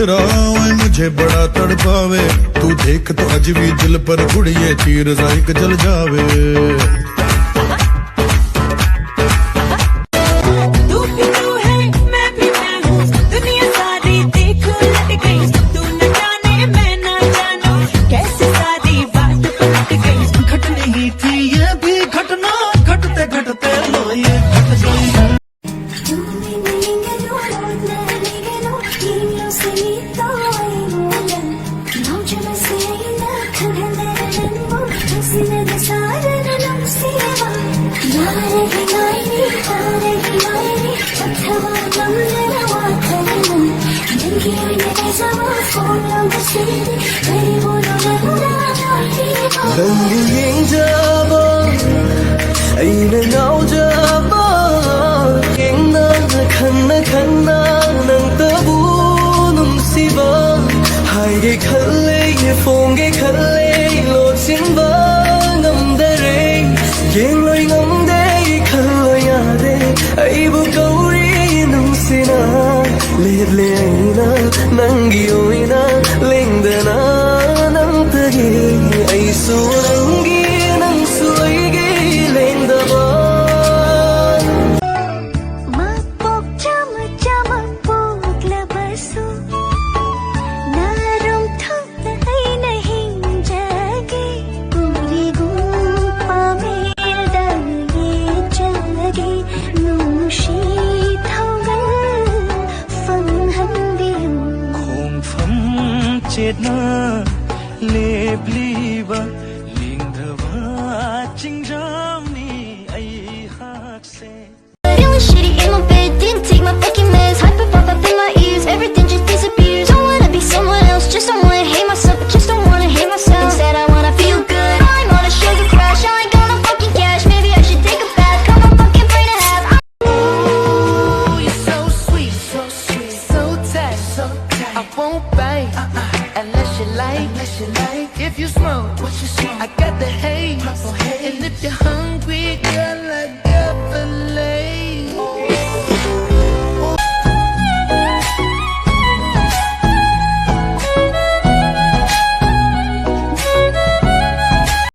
नजरा मुझे बड़ा तड़पावे, तू देख तो अज भी दिल पर कुड़िए तीर जाइक जल जावे। Đừng yên cho bơ ai nơi nào cho bơ yên na khăn na nang ta bu num si bơ hai cái khăn lê phong cái khăn lê lột xin bơ ngầm đê rê yên lôi ngầm đê khăn lôi nhà đê ai bu câu đi num si na liệt lệ na nang gioi na linh đê na nang ta gi ai su nang gi nang suy gi lên đê bơ chết na lệ bli ba linh dhava ching ram ni ai hak se feeling shitty in my bed, didn't take my fucking meds, hyper pop up in my ears, everything just disappears. Don't wanna be someone else, just don't wanna hate myself, but just don't wanna hate myself. Instead I wanna feel good, I'm on a sugar crash, I ain't got no fucking cash, maybe I should take a bath, cut my fucking brain in half. Ooh, you're so sweet, so tight, I won't bite unless you like. If you smoke, I got the hate.